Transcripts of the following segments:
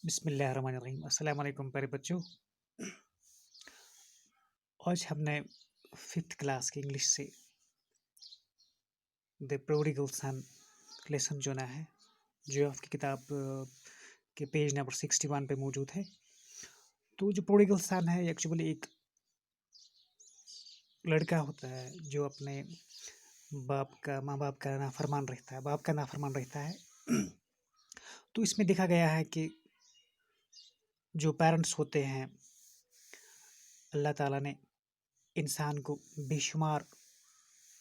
बिस्मिल्लाहिर्रहमानिर्रहीम। अस्सलाम वालेकुम प्यारे बच्चों। आज हमने फिफ्थ क्लास की इंग्लिश से द प्रोडिगल सन लेसन चुना है, जो आपकी किताब के पेज नंबर 61 पे मौजूद है। तो जो प्रोडिगल सन है एक्चुअली एक लड़का होता है जो अपने माँ बाप का नाफरमान रहता है, बाप का नाफरमान रहता है। तो इसमें देखा गया है कि जो पेरेंट्स होते हैं, अल्लाह ताला ने इंसान को बेशुमार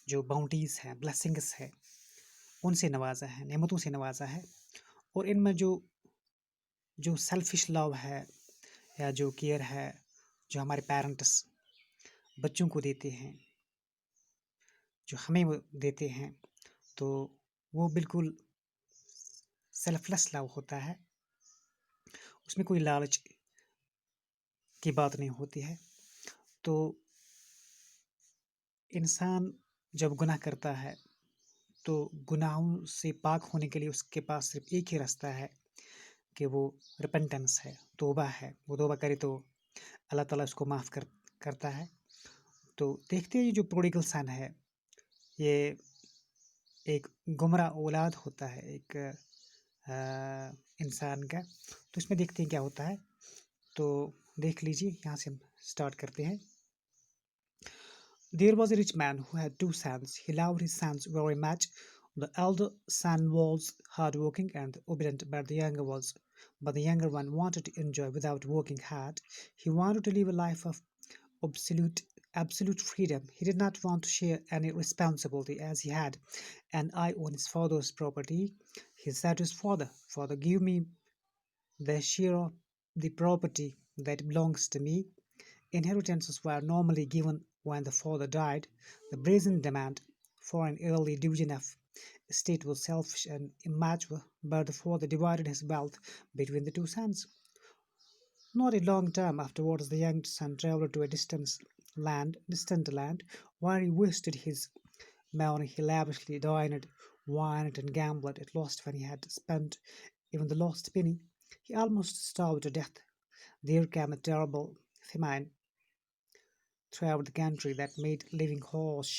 जो बाउंटीज हैं, ब्लेसिंग्स है, उनसे नवाजा है, नेमतों से नवाजा है। और इनमें जो जो सेल्फिश लव है या जो केयर है, जो हमारे पेरेंट्स बच्चों को देते हैं, जो हमें वो देते हैं, तो वो बिल्कुल सेल्फलेस लव होता है। उसमें कोई लालच की बात नहीं होती है। तो इंसान जब गुनाह करता है तो गुनाहों से पाक होने के लिए उसके पास सिर्फ एक ही रास्ता है कि वो रिपेंटेंस है, तौबा है। वो तौबा करे तो अल्लाह ताला उसको माफ़ करता है। तो देखते हैं ये जो प्रोडिगल सन है, ये एक गुमराह औलाद होता है एक इंसान का। तो इसमें देखते हैं क्या होता है। तो देख लीजिए, यहाँ से हम स्टार्ट करते हैं। There was a rich man who had two sons. He loved his sons very much. The elder son was hardworking and obedient, but the younger one wanted to enjoy without working hard. He wanted to live a life of absolute absolute freedom. He did not want to share any responsibility as he had an eye on his father's property. He said to his father, "Father, give me the share of the property that belongs to me." Inheritances were normally given when the father died. The brazen demand for an early division of estate was selfish and immature, but the father divided his wealth between the two sons. Not a long time afterwards, the young son traveled to a distant land, where he wasted his money. He lavishly dined, wined, and gambled. At last, when he had spent even the last penny, he almost starved to death. There came a terrible famine throughout the country that made living harsh.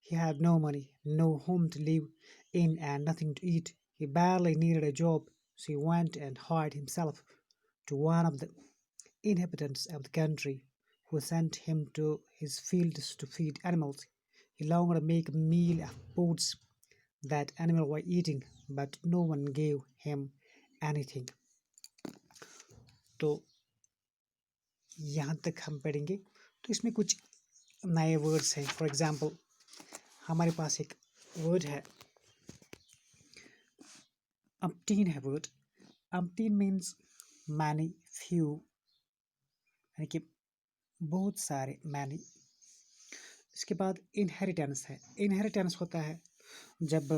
He had no money, no home to live in, and nothing to eat. He barely needed a job, so he went and hired himself to one of the inhabitants of the country, who sent him to his fields to feed animals. He longed to make a meal of foods that animals were eating, but no one gave him anything. तो यहाँ तक हम पढ़ेंगे। तो इसमें कुछ नए words हैं। फॉर एग्जांपल, हमारे पास एक वर्ड है अम्पटीन है वर्ड। अम्पटीन मीन्स मैनी, फ्यू, यानी कि बहुत सारे, मैनी। इसके बाद इनहेरिटेंस है। इनहेरिटेंस होता है जब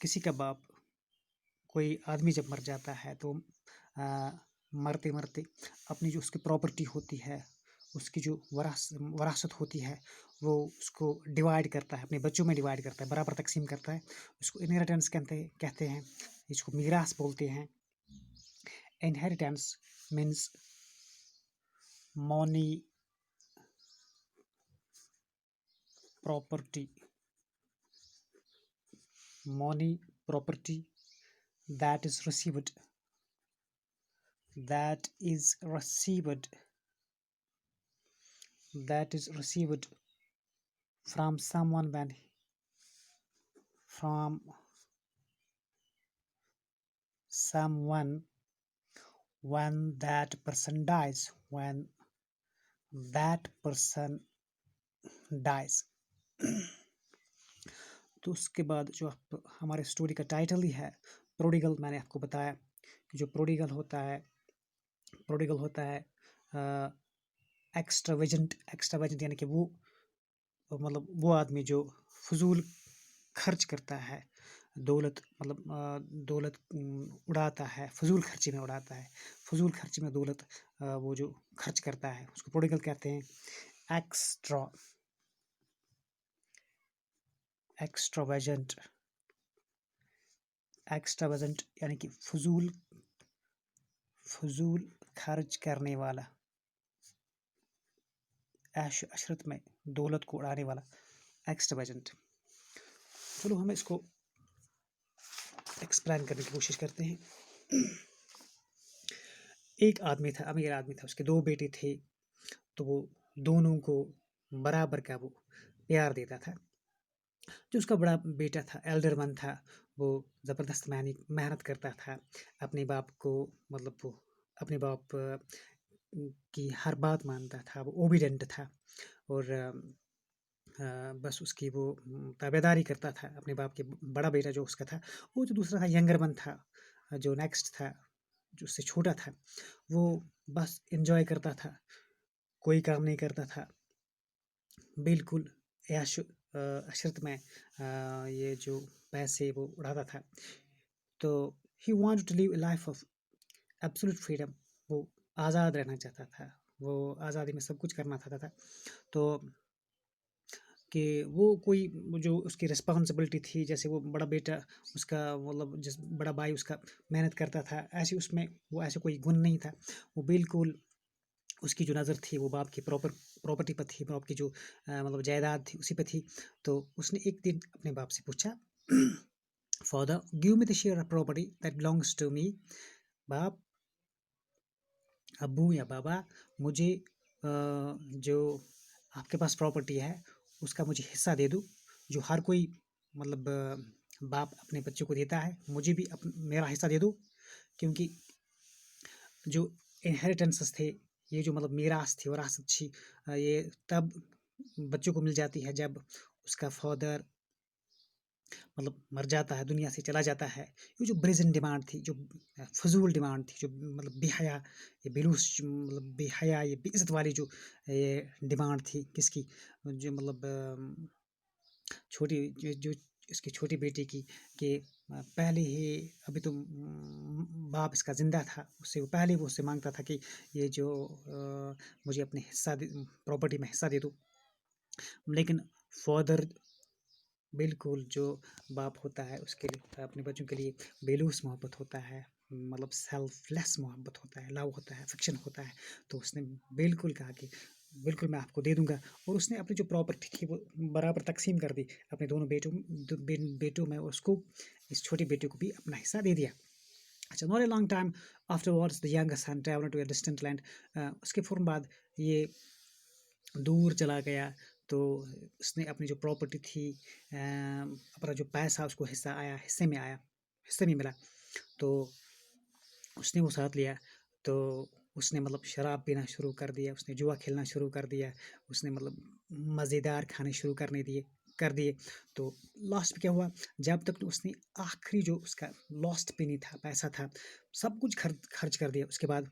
किसी का बाप, कोई आदमी जब मर जाता है तो मरते मरते अपनी जो उसकी प्रॉपर्टी होती है, उसकी जो वरासत होती है, वो उसको डिवाइड करता है, अपने बच्चों में डिवाइड करता है, बराबर तकसीम करता है। उसको इनहेरिटेंस कहते हैं, इसको मीरास बोलते हैं। Inheritance means money, property that is received from someone when that person dies. तो उसके बाद जो हमारे स्टोरी का टाइटल ही है प्रोडिगल। मैंने आपको बताया कि जो प्रोडिगल होता है एक्स्ट्रावेजेंट यानी कि वो मतलब वो आदमी जो फजूल खर्च करता है, दौलत उड़ाता है, फजूल खर्ची में उड़ाता है, फजूल खर्ची में दौलत वो जो खर्च करता है, उसको प्रोडिगल कहते हैं। एक्स्ट्रावेजेंट एक्स्ट्रावेजेंट यानी कि फजूल खर्च करने वाला, ऐश अशरत में दौलत को उड़ाने वाला, एक्स्ट्रावेजेंट। चलो हम इसको एक्सप्लेन करने की कोशिश करते हैं। एक आदमी था, अमीर आदमी था, उसके 2 बेटे थे, तो वो दोनों को बराबर का वो प्यार देता था। जो उसका बड़ा बेटा था, एल्डर वन था, वो ज़बरदस्त मेहनत करता था, अपने बाप को मतलब वो अपने बाप की हर बात मानता था, वो ओबीडेंट था और बस उसकी वो ताबेदारी करता था अपने बाप के। बड़ा बेटा जो उसका था, वो जो दूसरा था यंगर वन था, जो नेक्स्ट था, जो उससे छोटा था, वो बस एंजॉय करता था, कोई काम नहीं करता था, बिल्कुल ऐश अशरत में ये जो पैसे वो उड़ाता था। तो he wanted to live a life of absolute freedom, वो आज़ाद रहना चाहता था, वो आज़ादी में सब कुछ करना चाहता था। तो कि वो कोई जो उसकी रिस्पॉन्सिबिलिटी थी, जैसे वो बड़ा बेटा उसका मतलब जिस बड़ा भाई उसका मेहनत करता था, ऐसे उसमें वो ऐसे कोई गुण नहीं था। वो बिल्कुल उसकी जो नज़र थी वो बाप की प्रॉपर्टी पर थी, बाप की जो मतलब जायदाद थी उसी पे थी। तो उसने एक दिन अपने बाप से पूछा, father give me the share of property that belongs to me. बाप, अब्बू या बाबा, मुझे जो आपके पास प्रॉपर्टी है उसका मुझे हिस्सा दे दो, जो हर कोई मतलब बाप अपने बच्चों को देता है, मुझे भी मेरा हिस्सा दे दो। क्योंकि जो इनहेरिटेंसेस थे, ये जो मतलब मीरास थी, वरासत थी, ये तब बच्चों को मिल जाती है जब उसका फादर मतलब मर जाता है, दुनिया से चला जाता है। ये जो ब्रेजन डिमांड थी, जो फजूल डिमांड थी, जो मतलब बेहया, ये बेलूस मतलब बेहया, ये बेइज्जत वाली जो ये डिमांड थी किसकी, जो मतलब छोटी जो इसकी छोटी बेटी की, कि पहले ही अभी तो बाप इसका जिंदा था, उससे वो पहले वो उससे मांगता था कि ये जो मुझे अपने हिस्सा प्रॉपर्टी में हिस्सा दे दो। लेकिन फादर बिल्कुल जो बाप होता है उसके लिए अपने बच्चों के लिए बेलूस मोहब्बत होता है, मतलब सेल्फलेस मोहब्बत होता है, लव होता है, अफेक्शन होता है। तो उसने बिल्कुल कहा कि बिल्कुल मैं आपको दे दूंगा, और उसने अपनी जो प्रॉपर्टी थी वो बराबर तकसीम कर दी अपने दोनों बेटों में, और उसको इस छोटे बेटे को भी अपना हिस्सा दे दिया। अच्छा, not a long time afterwards the younger son travelled to a distant land. उसके फ़ौरन बाद ये दूर चला गया। तो उसने अपनी जो प्रॉपर्टी थी, अपना जो पैसा उसको हिस्से में मिला। तो उसने वो साथ लिया। तो उसने मतलब शराब पीना शुरू कर दिया, उसने जुआ खेलना शुरू कर दिया, उसने मतलब मज़ेदार खाने शुरू कर दिए। तो लास्ट में क्या हुआ, जब तक तो उसने आखिरी जो उसका लॉस्ट पेनी था, पैसा था, सब कुछ खर्च कर दिया। उसके बाद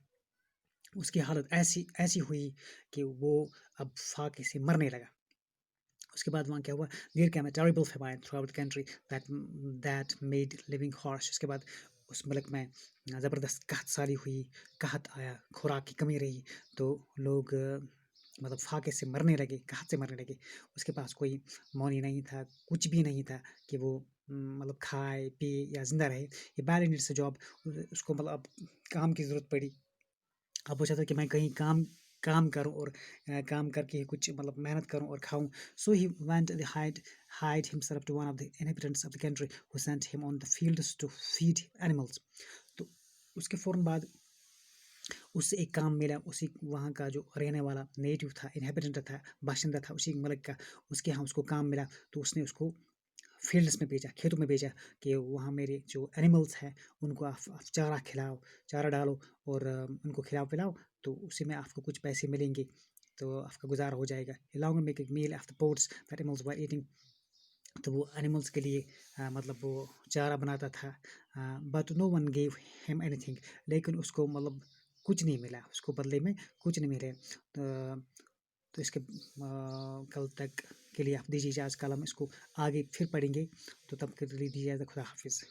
उसकी हालत ऐसी ऐसी हुई कि वो अब फाके से मरने लगा। उसके बाद वहाँ क्या हुआ, there came a terrible famine throughout the country that made living hard. उसके बाद उस मुल्क में ज़बरदस्त कहत साली हुई, कहत आया, खुराक की कमी रही। तो लोग मतलब फाके से मरने लगे, कहत से मरने लगे। उसके पास कोई मौनी नहीं था, कुछ भी नहीं था कि वो मतलब खाए पिए या जिंदा रहे। ये बैड नीड्स अ जॉब, उसको मतलब अब काम की ज़रूरत पड़ी। अब वो चाहता है कि मैं कहीं काम काम करूं और काम करके ही कुछ मतलब मेहनत करूं और खाऊं। So he went hide himself to one of the inhabitants of the country who sent him on the fields to feed animals. तो उसके फ़ौरन बाद उससे एक काम मिला, उसी वहाँ का जो रहने वाला नेटिव था, इनहेबिटेंट था, बाशिंदा था उसी मुल्क का, उसके यहाँ उसको काम मिला। तो उसने उसको फील्ड्स में भेजा, खेतों में भेजा कि वहाँ मेरे जो एनिमल्स हैं उनको आप चारा खिलाओ, चारा डालो और उनको खिलाओ पिलाओ, तो उसी में आपको कुछ पैसे मिलेंगे, तो आपका गुजारा हो जाएगा। along with making meal after pots that animals were eating। तो वो एनिमल्स के लिए मतलब वो चारा बनाता था, but no one gave him anything. लेकिन उसको मतलब कुछ नहीं मिला, उसको बदले में कुछ नहीं मिले। तो इसके कल तक के लिए आप दीजिए इजाज़त, कल हम इसको आगे फिर पढ़ेंगे। तो तब के लिए दीजिए इजाज़त, खुदा हाफिज़।